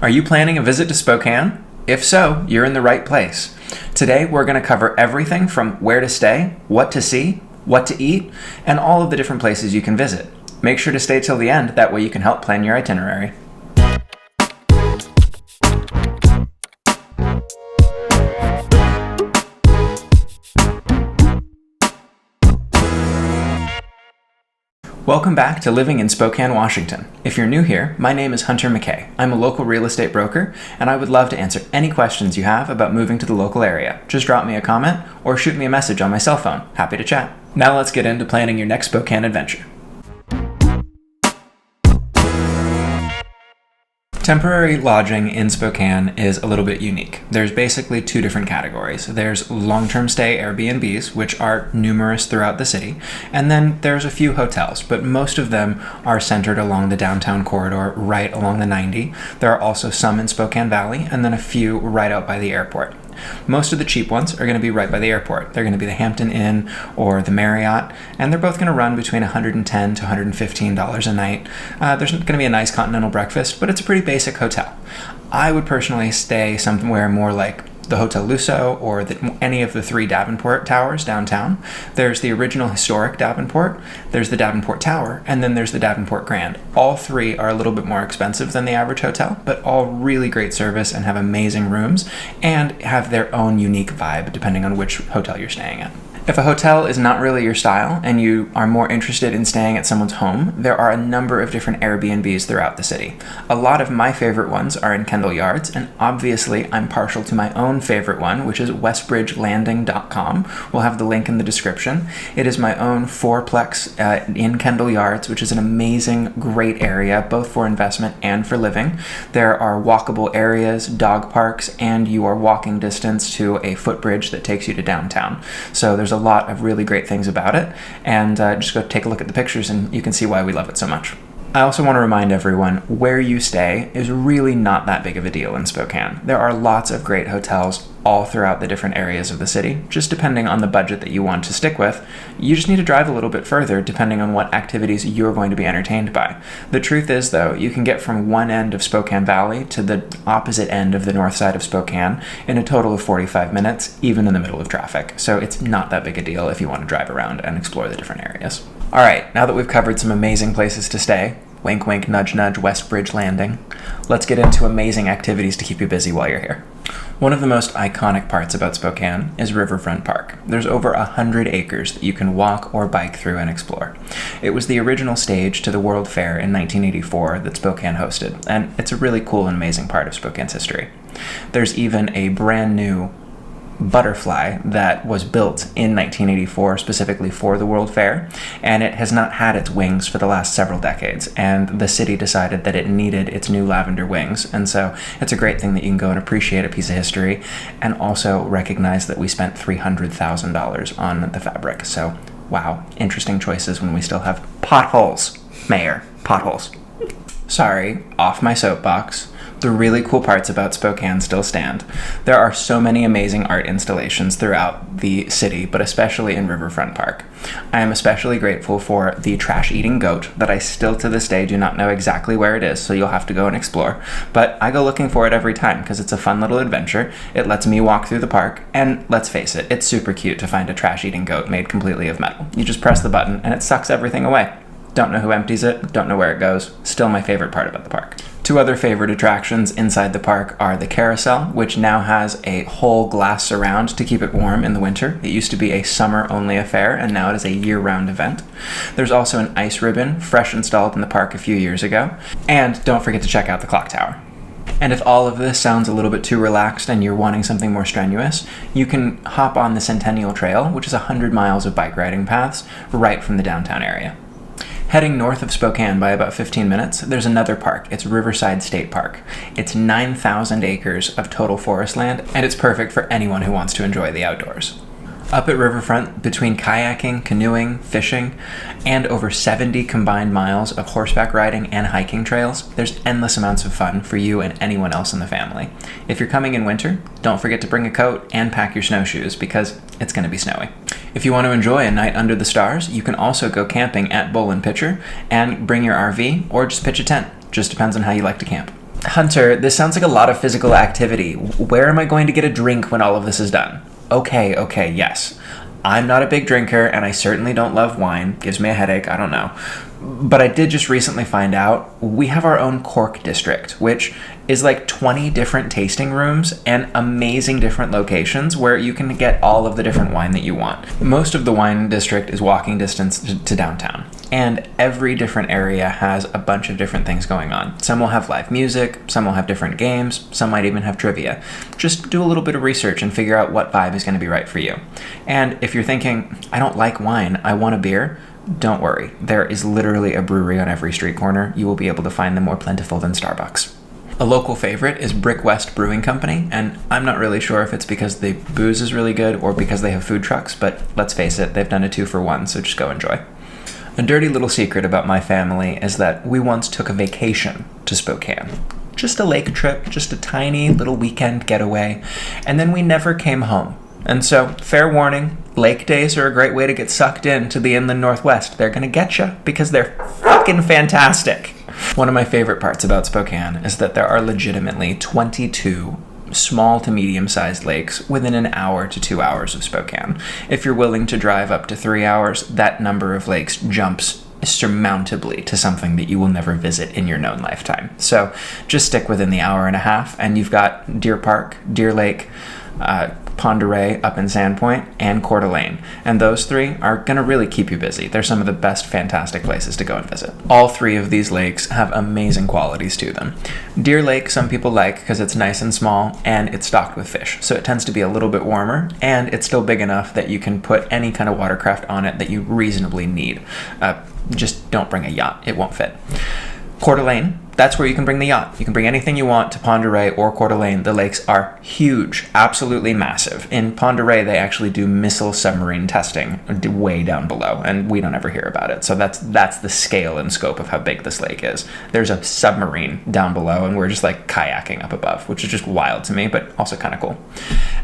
Are you planning a visit to Spokane? If so, you're in the right place. Today, we're going to cover everything from where to stay, what to see, what to eat, and all of the different places you can visit. Make sure to stay till the end, that way you can help plan your itinerary. Welcome back to Living in Spokane, Washington. If you're new here, my name is Hunter McKay. I'm a local real estate broker, and I would love to answer any questions you have about moving to the local area. Just drop me a comment or shoot me a message on my cell phone. Happy to chat. Now let's get into planning your next Spokane adventure. Temporary lodging in Spokane is a little bit unique. There's basically two different categories. There's long-term stay Airbnbs, which are numerous throughout the city, and then there's a few hotels, but most of them are centered along the downtown corridor, right along the 90. There are also some in Spokane Valley, and then a few right out by the airport. Most of the cheap ones are going to be right by the airport. They're going to be the Hampton Inn or the Marriott, and they're both going to run between $110 to $115 a night. There's going to be a nice continental breakfast, but it's a pretty basic hotel. I would personally stay somewhere more like the Hotel Luso or any of the three Davenport towers downtown. There's the original historic Davenport, there's the Davenport Tower, and then there's the Davenport Grand. All three are a little bit more expensive than the average hotel, but all really great service and have amazing rooms and have their own unique vibe depending on which hotel you're staying at. If a hotel is not really your style and you are more interested in staying at someone's home, there are a number of different Airbnbs throughout the city. A lot of my favorite ones are in Kendall Yards, and obviously I'm partial to my own favorite one, which is westbridgelanding.com. We'll have the link in the description. It is my own fourplex in Kendall Yards, which is an amazing, great area, both for investment and for living. There are walkable areas, dog parks, and you are walking distance to a footbridge that takes you to downtown. So there's a lot of really great things about it, and just go take a look at the pictures and you can see why we love it so much. I also want to remind everyone, where you stay is really not that big of a deal in Spokane. There are lots of great hotels all throughout the different areas of the city, just depending on the budget that you want to stick with. You just need to drive a little bit further depending on what activities you're going to be entertained by. The truth is, though, you can get from one end of Spokane Valley to the opposite end of the north side of Spokane in a total of 45 minutes, even in the middle of traffic. So it's not that big a deal if you want to drive around and explore the different areas. All right, now that we've covered some amazing places to stay, wink, wink, nudge, nudge, Westbridge Landing, let's get into amazing activities to keep you busy while you're here. One of the most iconic parts about Spokane is Riverfront Park. There's over 100 acres that you can walk or bike through and explore. It was the original stage to the World Fair in 1984 that Spokane hosted, and it's a really cool and amazing part of Spokane's history. There's even a brand new butterfly that was built in 1984 specifically for the World Fair, and it has not had its wings for the last several decades, and the city decided that it needed its new lavender wings, and so it's a great thing that you can go and appreciate a piece of history and also recognize that we spent $300,000 on the fabric. So wow, interesting choices when we still have potholes. Mayor, potholes. Sorry, off my soapbox. The really cool parts about Spokane still stand. There are so many amazing art installations throughout the city, but especially in Riverfront Park. I am especially grateful for the trash-eating goat that I still to this day do not know exactly where it is, so you'll have to go and explore. But I go looking for it every time because it's a fun little adventure. It lets me walk through the park, and let's face it, it's super cute to find a trash-eating goat made completely of metal. You just press the button and it sucks everything away. Don't know who empties it, don't know where it goes. Still my favorite part about the park. Two other favorite attractions inside the park are the carousel, which now has a whole glass surround to keep it warm in the winter. It used to be a summer-only affair, and now it is a year-round event. There's also an ice ribbon, fresh installed in the park a few years ago. And don't forget to check out the clock tower. And if all of this sounds a little bit too relaxed and you're wanting something more strenuous, you can hop on the Centennial Trail, which is 100 miles of bike riding paths right from the downtown area. Heading north of Spokane by about 15 minutes, there's another park. It's Riverside State Park. It's 9,000 acres of total forest land, and it's perfect for anyone who wants to enjoy the outdoors. Up at Riverfront, between kayaking, canoeing, fishing, and over 70 combined miles of horseback riding and hiking trails, there's endless amounts of fun for you and anyone else in the family. If you're coming in winter, don't forget to bring a coat and pack your snowshoes because it's going to be snowy. If you want to enjoy a night under the stars, you can also go camping at Bull and Pitcher and bring your RV or just pitch a tent. Just depends on how you like to camp. Hunter, this sounds like a lot of physical activity. Where am I going to get a drink when all of this is done? Okay, yes. I'm not a big drinker, and I certainly don't love wine. Gives me a headache, I don't know. But I did just recently find out we have our own cork district, which is like 20 different tasting rooms and amazing different locations where you can get all of the different wine that you want. Most of the wine district is walking distance to downtown, and every different area has a bunch of different things going on. Some will have live music, some will have different games, some might even have trivia. Just do a little bit of research and figure out what vibe is going to be right for you. And if you're thinking, I don't like wine, I want a beer, don't worry. There is literally a brewery on every street corner. You will be able to find them more plentiful than Starbucks. A local favorite is Brick West Brewing Company, and I'm not really sure if it's because the booze is really good or because they have food trucks, but let's face it, they've done a 2-for-1, so just go enjoy. A dirty little secret about my family is that we once took a vacation to Spokane. Just a lake trip, just a tiny little weekend getaway, and then we never came home. And so, fair warning, lake days are a great way to get sucked into the inland Northwest. They're gonna get you because they're fucking fantastic. One of my favorite parts about Spokane is that there are legitimately 22 small to medium-sized lakes within an hour to 2 hours of Spokane. If you're willing to drive up to 3 hours, that number of lakes jumps surmountably to something that you will never visit in your known lifetime. So just stick within the hour and a half, and you've got Deer Park, Deer Lake, Pend Oreille up in Sandpoint, and Coeur d'Alene. And those three are going to really keep you busy. They're some of the best fantastic places to go and visit. All three of these lakes have amazing qualities to them. Deer Lake, some people like because it's nice and small and it's stocked with fish. So it tends to be a little bit warmer, and it's still big enough that you can put any kind of watercraft on it that you reasonably need. Just don't bring a yacht. It won't fit. Coeur d'Alene, that's where you can bring the yacht. You can bring anything you want to Pend Oreille or Coeur d'Alene. The lakes are huge, absolutely massive. In Pend Oreille, they actually do missile submarine testing way down below, and we don't ever hear about it. So that's the scale and scope of how big this lake is. There's a submarine down below, and we're just like kayaking up above, which is just wild to me, but also kind of cool.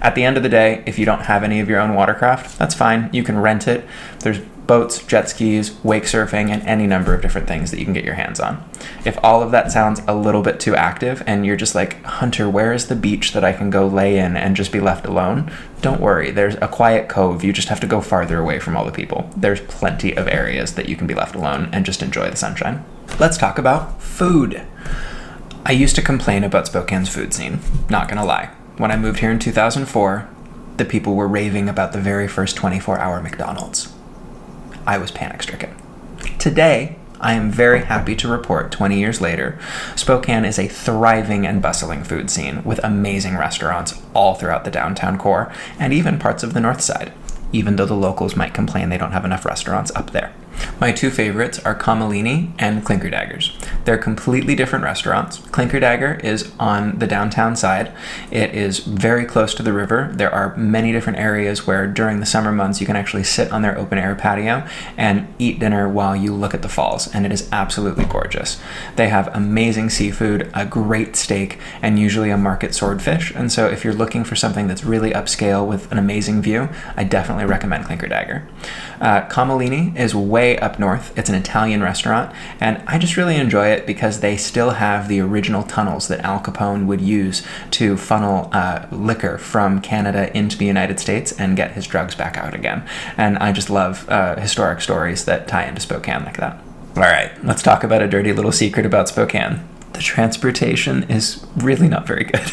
At the end of the day, if you don't have any of your own watercraft, that's fine. You can rent it. There's boats, jet skis, wake surfing, and any number of different things that you can get your hands on. If all of that sounds a little bit too active and you're just like, Hunter, where is the beach that I can go lay in and just be left alone? Don't worry, there's a quiet cove. You just have to go farther away from all the people. There's plenty of areas that you can be left alone and just enjoy the sunshine. Let's talk about food. I used to complain about Spokane's food scene, not gonna lie. When I moved here in 2004, the people were raving about the very first 24-hour McDonald's. I was panic-stricken. Today, I am very happy to report 20 years later, Spokane is a thriving and bustling food scene with amazing restaurants all throughout the downtown core and even parts of the north side, even though the locals might complain they don't have enough restaurants up there. My two favorites are Camellini and Clinker Daggers. They're completely different restaurants. Clinker Dagger is on the downtown side. It is very close to the river. There are many different areas where during the summer months you can actually sit on their open air patio and eat dinner while you look at the falls, and it is absolutely gorgeous. They have amazing seafood, a great steak, and usually a market swordfish, and so if you're looking for something that's really upscale with an amazing view, I definitely recommend Clinker Dagger. Camellini is way up north. It's an Italian restaurant, and I just really enjoy it because they still have the original tunnels that Al Capone would use to funnel liquor from Canada into the United States and get his drugs back out again. And I just love historic stories that tie into Spokane like that. All right, let's talk about a dirty little secret about Spokane. The transportation is really not very good.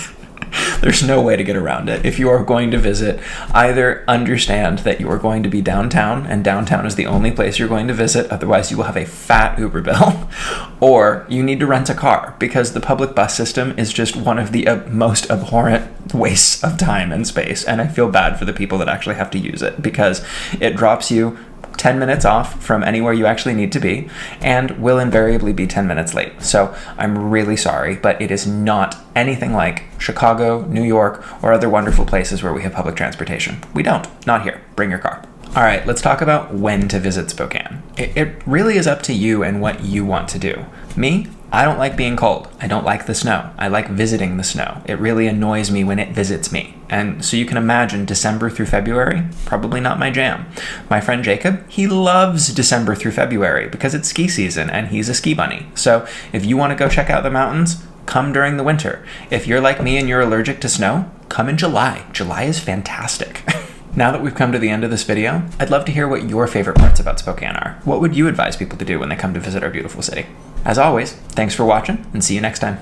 There's no way to get around it. If you are going to visit, either understand that you are going to be downtown, and downtown is the only place you're going to visit, otherwise you will have a fat Uber bill, or you need to rent a car, because the public bus system is just one of the most abhorrent wastes of time and space, and I feel bad for the people that actually have to use it, because it drops you 10 minutes off from anywhere you actually need to be and will invariably be 10 minutes late. So I'm really sorry, but it is not anything like Chicago, New York, or other wonderful places where we have public transportation. We don't. Not here. Bring your car. All right, let's talk about when to visit Spokane. It really is up to you and what you want to do. Me, I don't like being cold. I don't like the snow. I like visiting the snow. It really annoys me when it visits me. And so you can imagine December through February, probably not my jam. My friend Jacob, he loves December through February because it's ski season and he's a ski bunny. So if you want to go check out the mountains, come during the winter. If you're like me and you're allergic to snow, come in July. July is fantastic. Now that we've come to the end of this video, I'd love to hear what your favorite parts about Spokane are. What would you advise people to do when they come to visit our beautiful city? As always, thanks for watching, and see you next time.